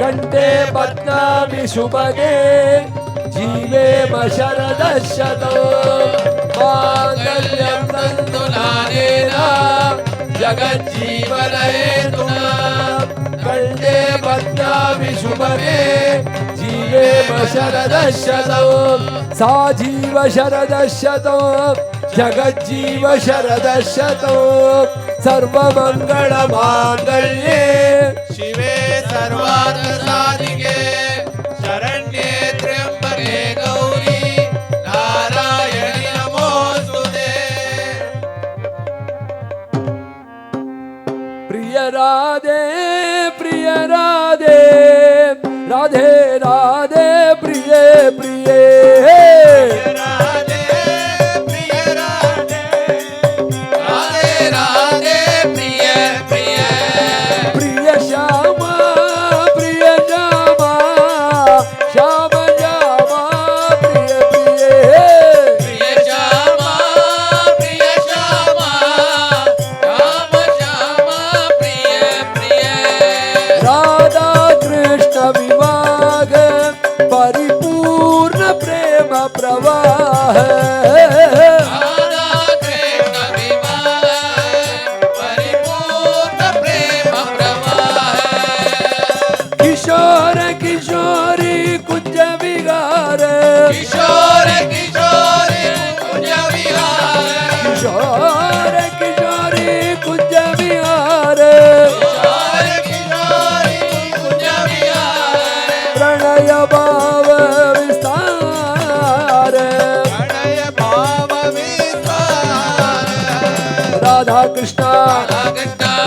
कंठे बध्नामि शुभगे जीवे शरदशतो मांगल्यं तन्तुनानेन जगज्जीवनहेतुना कंठे बध्नामि शुभगे जीवे शरदशतो साजीव शरदशतो जगज्जीव शरदशतो सर्वमंगलमांगल्ये शिवे सर्वार्थसाधिके शरण्ये त्र्यंबके गौरी नारायणि नमोस्तुते। प्रिय राधे राधे राधे प्रिय प्रिय राधे प्रिय राधे राधे राधे प्रिय प्रिय प्रिय श्यामा श्याम श्यामा प्रिय प्रिय प्रिय श्यामा श्याम श्याम प्रिय प्रिय राधा कृष्ण विवाह परिपूर्ण प्रेम प्रवाह राधा कृष्ण विवाह परिपूर्ण प्रेम प्रवाह किशोर किशोरी कुंज विहार किशोर किशोरी कुंज विहार किशोर किशोरी कुंज विहार किशोर किशोरी कुंज विहार प्रणय भाव विस्तार प्रणय भाव विस्तार राधा कृष्ण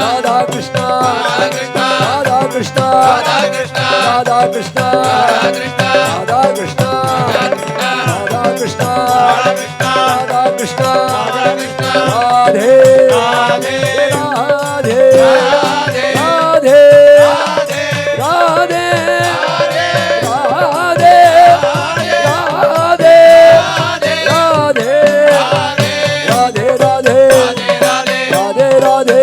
राधा कृष्ण राधा कृष्ण राधा कृष्ण राधा कृष्ण राधा कृष्ण राधा कृष्ण राधा कृष्ण राधा कृष्ण राधा कृष्ण राधे राधे राधे राधे राधे राधे राधे राधे राधे राधे राधे राधे राधे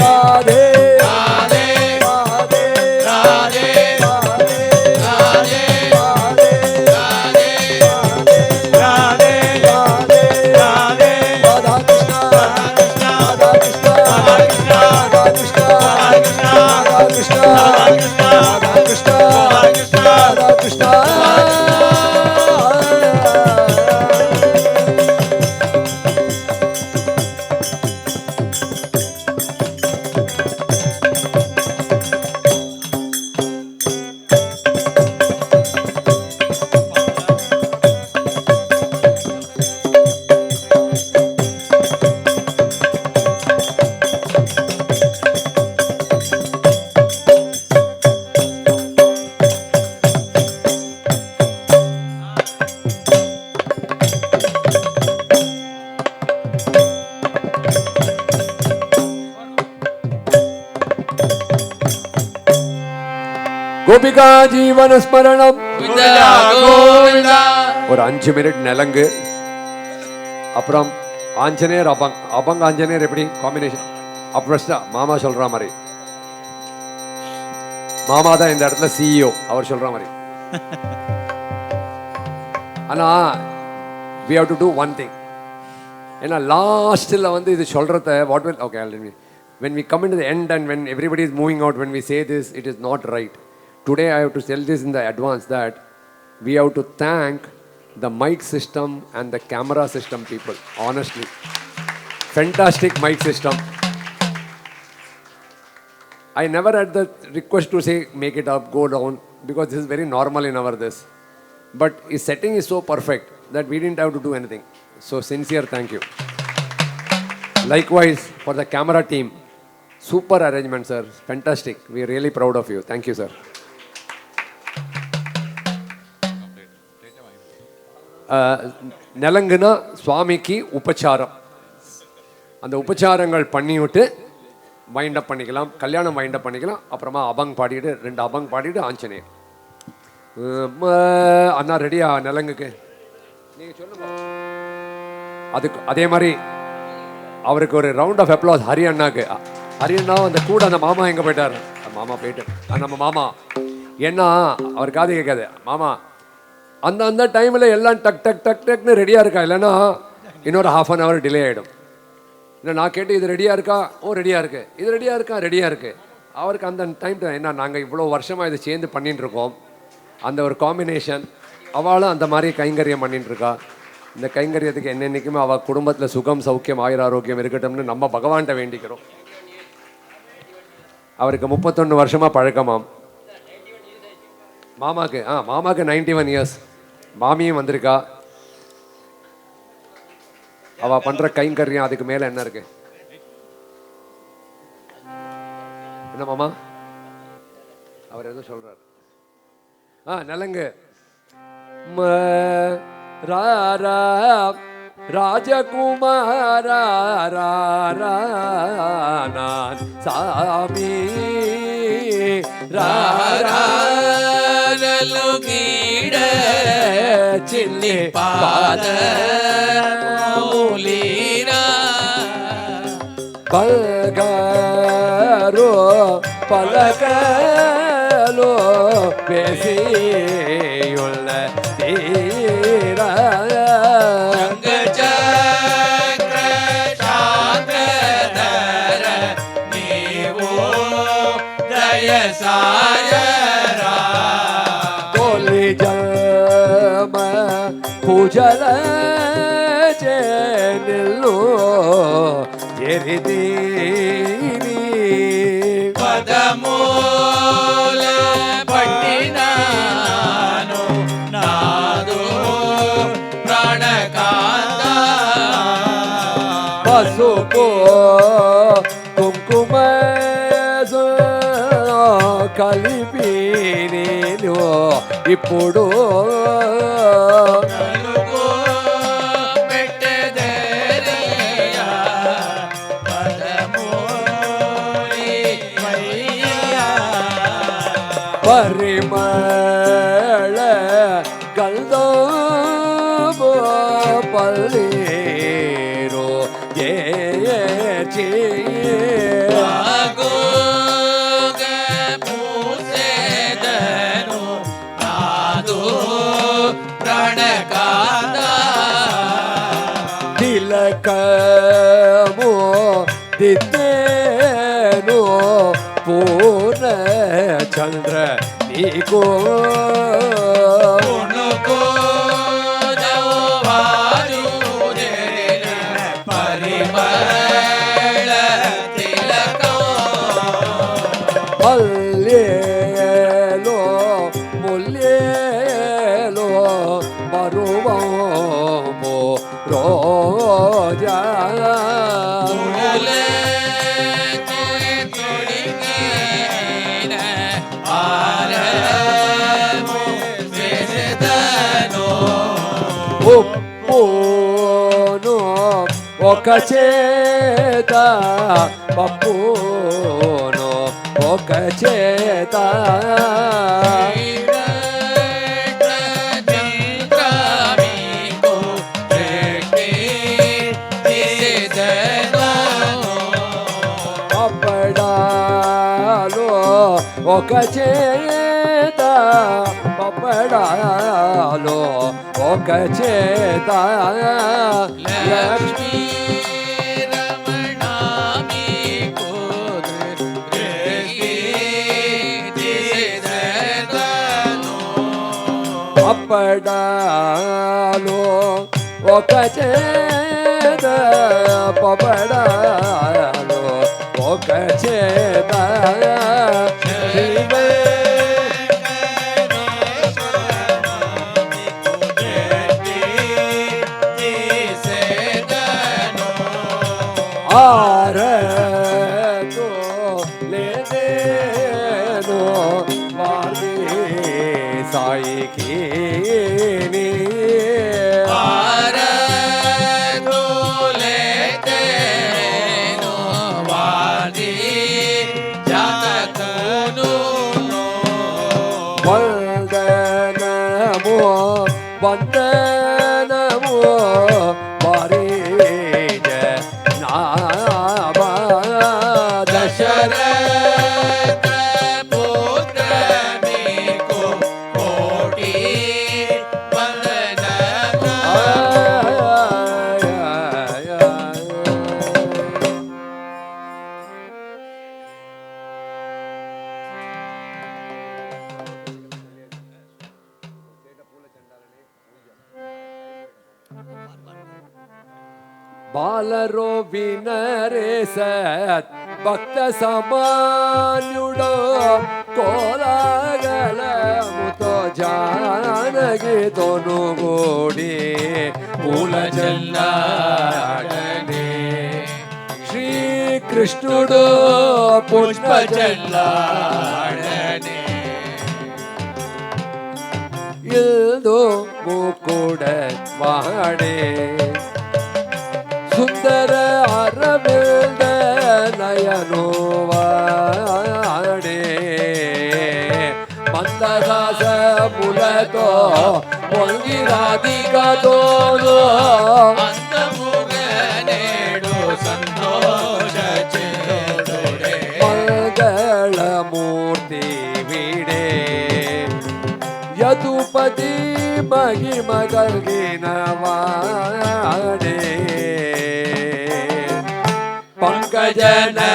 राधे गोपिका जीवन स्मरणम ஒரு 5 மினிட் நலங்கு அப்புறம் ஆஞ்சநேயர் அபங் ஆஞ்சநேயர் எப்படி காம்பினேஷன் அப்புறம் மாமா சொல்ற மாதிரி மாமா தான் இந்த இடத்துல சிஇஓ அவர் சொல்ற மாதிரி ஆனா we have to do one thing ஏன்னா லாஸ்ட்ல வந்து இது சொல்றத what will okay when we come into the end and when everybody is moving out when we say this it is not right. Today I have to tell this in the advance that we have to thank the mic system and the camera system people. Honestly, fantastic mic system. I never had the request to say make it up, go down because this is very normal in our this. But his setting is so perfect that we didn't have to do anything. So sincere thank you. Likewise for the camera team. Super arrangement, sir. Fantastic. We are really proud of you. Thank you, sir. நலங்குனா சுவாமிக்கு உபச்சாரம். அந்த உபச்சாரங்கள் பண்ணிவிட்டு wind up பண்ணிக்கலாம், கல்யாணம் wind up பண்ணிக்கலாம். அப்புறமா அபங் பாடிட்டு 2 அபங் பாடிட்டு ஆஞ்சநேயர் அண்ணா ரெடியா நலங்குக்கு நீங்கள் சொல்லுங்க. அதுக்கு அதே மாதிரி அவருக்கு ஒரு ரவுண்ட் ஆஃப் அப்ளாஸ் ஹரி அண்ணாக்கு. ஹரி அண்ணா அந்த கூட அந்த மாமா எங்கே போயிட்டார்? மாமா போயிட்டு நம்ம மாமா ஏன்னா அவர் காது கேட்காது மாமா அந்த டைமில் எல்லாம் டக் டக் டக் டக்னு ரெடியாக இருக்கா, இல்லைன்னா இன்னொரு ½ டிலே ஆகிடும். இல்லை நான் கேட்டு இது ரெடியாக இருக்கா, ஓ ரெடியாக இருக்குது, இது ரெடியாக இருக்கா, ரெடியாக இருக்குது. அவருக்கு அந்த டைம் என்ன நாங்கள் இவ்வளோ வருஷமாக இதை சேர்ந்து பண்ணிட்டு இருக்கோம், அந்த ஒரு காம்பினேஷன். அவளும் அந்த மாதிரி கைங்கரியம் பண்ணிட்டு இருக்கா. இந்த கைங்கரியத்துக்கு என்னென்னைக்குமே அவள் குடும்பத்தில் சுகம் சௌக்கியம் ஆயுர ஆரோக்கியம் இருக்கட்டும்னு நம்ம பகவான்கிட்ட வேண்டிக்கிறோம். அவருக்கு 31 வருஷமாக பழக்கமாம் மாமாக்கு. மாமாக்கு 91 இயர்ஸ். மாமியும் வந்திருக்கா. அவள் பண்ணுற கைங்கரியம் அதுக்கு மேலே என்ன இருக்கு? என்ன மாமா அவர் எதுவும் சொல்றாரு? நலங்கு ராஜகுமாரா நான் சாமி ராலுகீட சின்னி பாத மூலீனா பல்காரோ பலகலோ பேசியுள்ள தீரா பூஜல நில்லோ எரிதீனி பதமூல பட்டினானோ நாதோ பிராணகாந்த பசுபோ కుంకుమ కలిపినేను ఇప్పుడు పరిమళ గల్దో పల్లీరో ఏ తిలకమో దిద్దేను పూర్ణ చంద్ర నీకో మల్లేలో ముల్లేలో మరువమో రోజా ఉప్పును ఒక చేత పప్పును ఒక చేత పప్పడాలో ఒక చేత పప్పడాలో ఒక చేత లక్ష్మీ పప్పడాలో ఒక చేత పప్పడాలో ఒక చేత ఆరతో లేదేనో వారి సాయికి వందనమో వందనమో వారి దశరథ బాలరో వినరే సత్ భక్త సమాన్యుడో కోలాగలముతో జానకితోను గూడి పూల చల్లాడనే శ్రీకృష్ణుడు పుష్ప చల్లాడనే இல்தோ மூக்குட வாடே சுந்தர அரவிந்த நயனோ வாடே மந்தகாச முலதோ பொங்கிராதிகதோனோ ಅಂತಮುಗ ನೇಡು ಸಂತೋಷ ಚಿತ್ತೋಡೆ ಮಂಗಳ ಮೂರ್ತಿ ವಿಡೇ ಯದುಪತಿ ಮಹಿಮಗಲ್ಗಿನವಾಡೆ ಪಂಕಜನಯನರೋ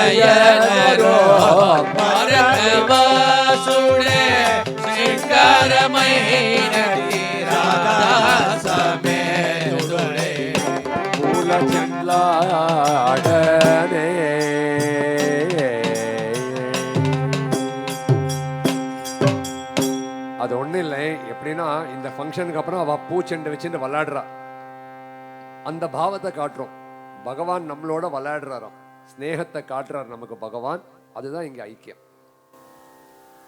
ಮರಣವಾಸುಡೆ ಶೃಂಗಾರಮೈನ ರಾಧಾ ಸಮೇತುಡೆ ಮೂಲ ಚಂದ್ಲಾಡನೆ அது ஒன்றும் இல்லை. எப்படின்னா இந்த ஃபங்க்ஷனுக்கு அப்புறம் அவள் பூச்செண்டு வச்சுட்டு விளையாடுறா, அந்த பாவத்தை காட்டுறோம். பகவான் நம்மளோட விளையாடுறாராம், ஸ்னேகத்தை காட்டுறார் நமக்கு பகவான். அதுதான் இங்கே ஐக்கியம்.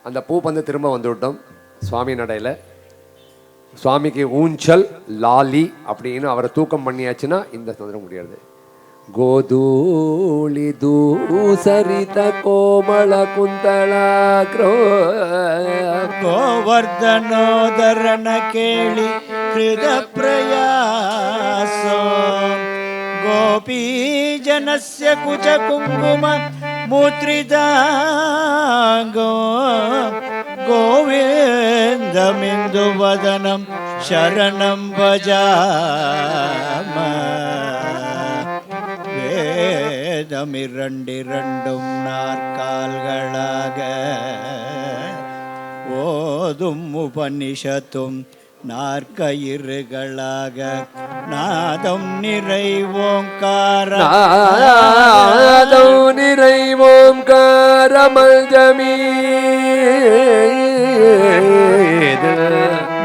அந்த பூ பந்து திரும்ப வந்து விட்டோம் சுவாமி நடையில். சுவாமிக்கு ஊஞ்சல் லாலி அப்படின்னு அவரை தூக்கம் பண்ணியாச்சுன்னா இந்த தொந்தரம் முடியாது. ಗೋಧೂಳಿ ದೂಸರಿತ ಕೋಮಳ ಕುಂತಳಾಗ್ರೋ ಗೋವರ್ಧನೋದರನ ಕೇಳಿ ಹೃದ ಪ್ರಯಾಸ ಗೋಪೀ ಜನಸ್ಯ ಕುಚ ಕುಂಕುಮ ಮೂತ್ರಿದಾಗೋ ಗೋವಿಂದಮಿಂದು ವದನಂ ಶರಣಂ ಭಜಾಮ வேதமிரண்டிரண்டும் நாற்கால்களாக ஓதும் உபனிஷத்தும் நாற்கயிறுகளாக நாதம் நிறைவோம் காரமல்ஜமீ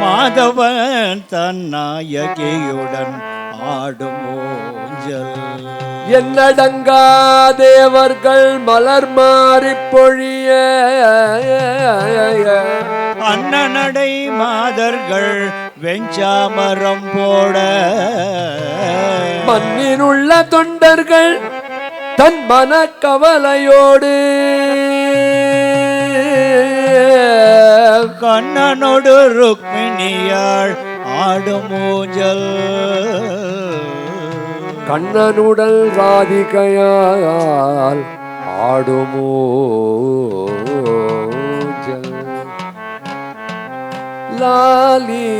மாதவன் தன் நாயகியுடன் ஆடும் ஊஞ்சல் என்னடங்கா தேவர்கள் மலர் மாறி பொழிய அன்னநடை மாதர்கள் வெஞ்சாமரம் போட மண்ணினுள்ள தொண்டர்கள் தன் மன கவலையோடு கண்ணனோடு ருக்மிணியாள் ஆடும் ஊஞ்சல் கண்ணனுடல் ராதிகையால் ஆடுமூஞ்சல் லாலி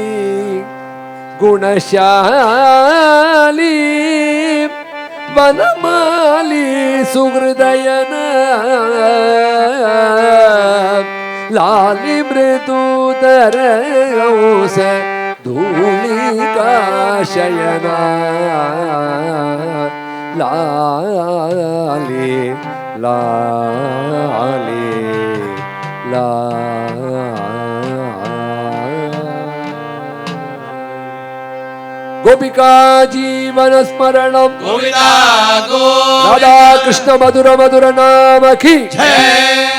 குணசாலி வனமாலி சுகிருதயன லாலி மிருதுதர धूलिकाशयना लाली लाली ला गोपिका जीवन स्मरणम गोविंदा राधा कृष्ण मधुर मधुर नाम की जय।